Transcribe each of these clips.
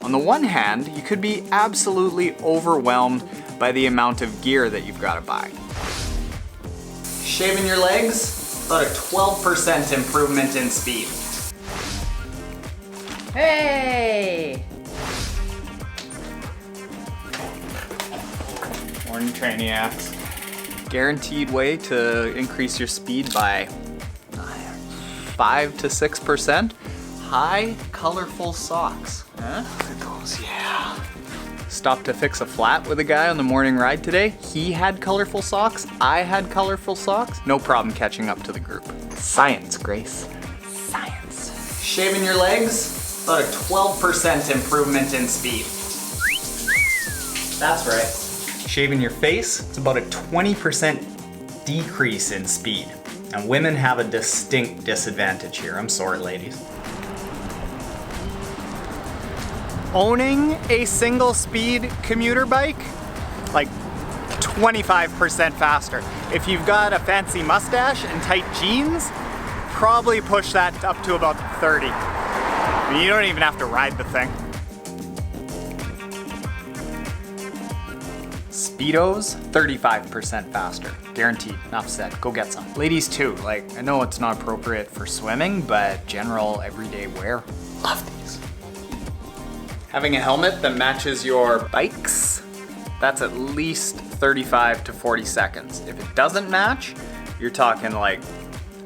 On the one hand, you could be absolutely overwhelmed by the amount of gear that you've got to buy. Shaving your legs, about a 12% improvement in speed. Hey! Morning Trainiacs. Guaranteed way to increase your speed by 5 to 6%. High colorful socks. Huh? Look at those, yeah. Stopped to fix a flat with a guy on the morning ride today. He had colorful socks. I had colorful socks. No problem catching up to the group. Science, Grace. Science. Shaving your legs, about a 12% improvement in speed. That's right. Shaving your face, it's about a 20% decrease in speed. And women have a distinct disadvantage here. I'm sorry, ladies. Owning a single speed commuter bike, like 25% faster. If you've got a fancy mustache and tight jeans, probably push that up to about 30. I mean, you don't even have to ride the thing. Speedos, 35% faster. Guaranteed. Enough said. Go get some. Ladies too. Like, I know it's not appropriate for swimming, but general everyday wear. Love these. Having a helmet that matches your bikes, that's at least 35 to 40 seconds. If it doesn't match, you're talking like,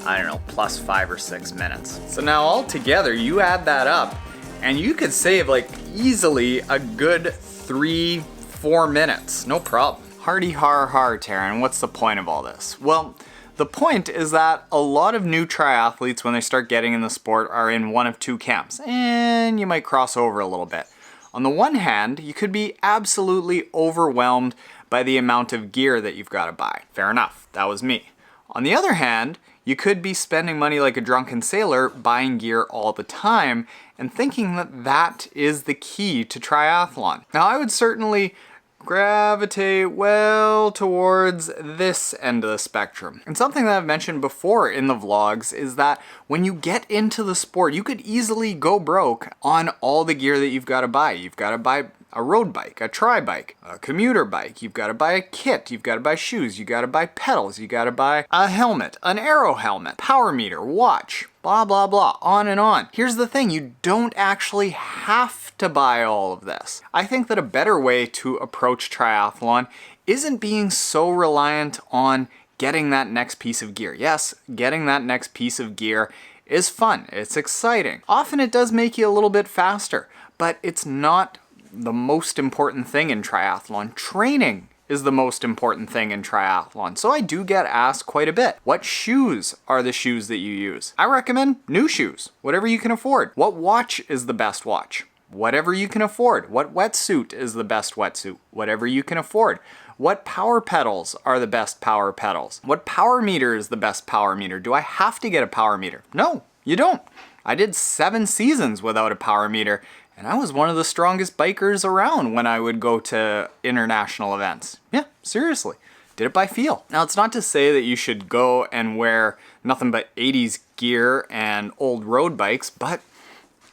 I don't know, plus 5 or 6 minutes. So now all together, you add that up and you could save like easily a good 3-4 minutes. No problem. Hardy har har, Taren, what's the point of all this? Well, the point is that a lot of new triathletes, when they start getting in the sport, are in one of two camps, and you might cross over a little bit. On the one hand, you could be absolutely overwhelmed by the amount of gear that you've got to buy. Fair enough, that was me. On the other hand, you could be spending money like a drunken sailor buying gear all the time and thinking that that is the key to triathlon. Now, I would certainly gravitate well towards this end of the spectrum. And something that I've mentioned before in the vlogs is that when you get into the sport, you could easily go broke on all the gear that you've got to buy. You've got to buy a road bike, a tri bike, a commuter bike, you've got to buy a kit, you've got to buy shoes, you got to buy pedals, you got to buy a helmet, an aero helmet, power meter, watch, blah, blah, blah, on and on. Here's the thing, you don't actually have to buy all of this. I think that a better way to approach triathlon isn't being so reliant on getting that next piece of gear. Yes, getting that next piece of gear is fun, it's exciting. Often it does make you a little bit faster, but it's not the most important thing in triathlon. Training is the most important thing in triathlon. So I do get asked quite a bit, what shoes are the shoes that you use? I recommend new shoes, whatever you can afford. What watch is the best watch? Whatever you can afford. What wetsuit is the best wetsuit? Whatever you can afford. What power pedals are the best power pedals? What power meter is the best power meter? Do I have to get a power meter? No, you don't. I did 7 seasons without a power meter, and I was one of the strongest bikers around when I would go to international events. Yeah, seriously. Did it by feel. Now, it's not to say that you should go and wear nothing but 80s gear and old road bikes, but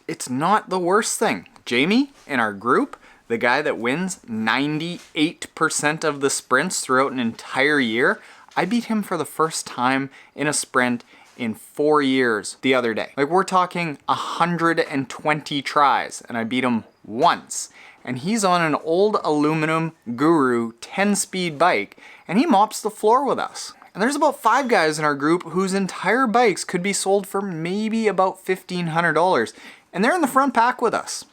it's not the worst thing. Jamie, in our group, the guy that wins 98% of the sprints throughout an entire year, I beat him for the first time in a sprint in 4 years the other day. Like, we're talking 120 tries, and I beat him once. And he's on an old aluminum Guru 10-speed bike, and he mops the floor with us. And there's about 5 guys in our group whose entire bikes could be sold for maybe about $1,500, and they're in the front pack with us.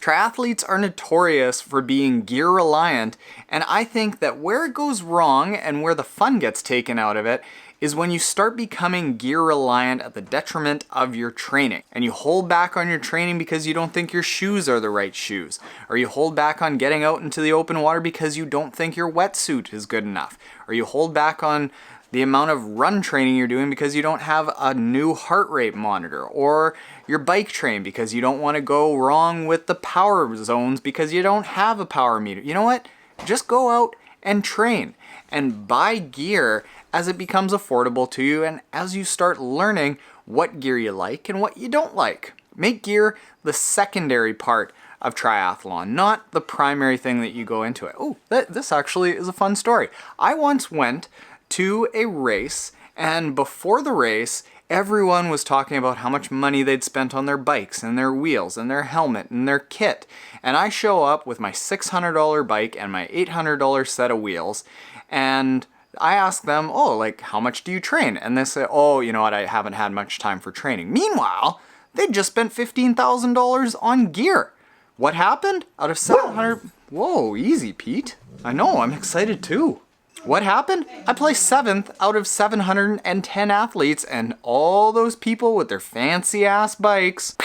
Triathletes are notorious for being gear reliant, and I think that where it goes wrong and where the fun gets taken out of it is when you start becoming gear reliant at the detriment of your training. And you hold back on your training because you don't think your shoes are the right shoes. Or you hold back on getting out into the open water because you don't think your wetsuit is good enough. Or you hold back on the amount of run training you're doing because you don't have a new heart rate monitor. Or your bike train because you don't want to go wrong with the power zones because you don't have a power meter. You know what? Just go out and train and buy gear as it becomes affordable to you and as you start learning what gear you like and what you don't like. Make gear the secondary part of triathlon, not the primary thing that you go into it. Oh, this actually is a fun story. I once went to a race, and before the race, everyone was talking about how much money they'd spent on their bikes and their wheels and their helmet and their kit. And I show up with my $600 bike and my $800 set of wheels, and I ask them, oh, like, how much do you train? And they say, oh, you know what, I haven't had much time for training. Meanwhile, they just spent $15,000 on gear. What happened? Out of 700... Whoa, easy, Pete. I know, I'm excited too. What happened? I placed 7th out of 710 athletes, and all those people with their fancy ass bikes,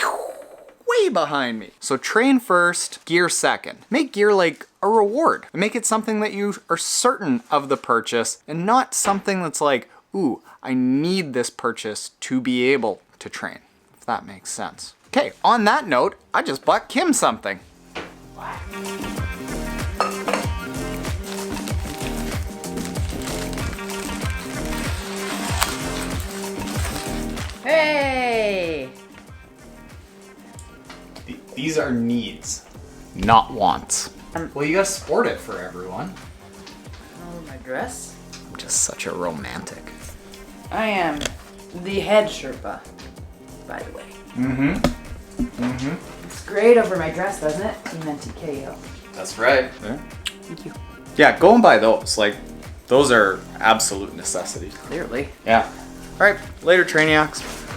way behind me. So train first, gear second. Make gear like a reward. Make it something that you are certain of the purchase, and not something that's like, ooh, I need this purchase to be able to train, if that makes sense. Okay, on that note, I just bought Kim something. Hey! These are needs, not wants. Well, you gotta sport it for everyone. Oh, my dress? I'm just such a romantic. I am the head Sherpa, by the way. It's great over my dress, doesn't it? You meant TKO. That's right. Yeah. Thank you. Yeah, go and buy those. Like, those are absolute necessities. Clearly. Yeah. All right, later, Trainiacs.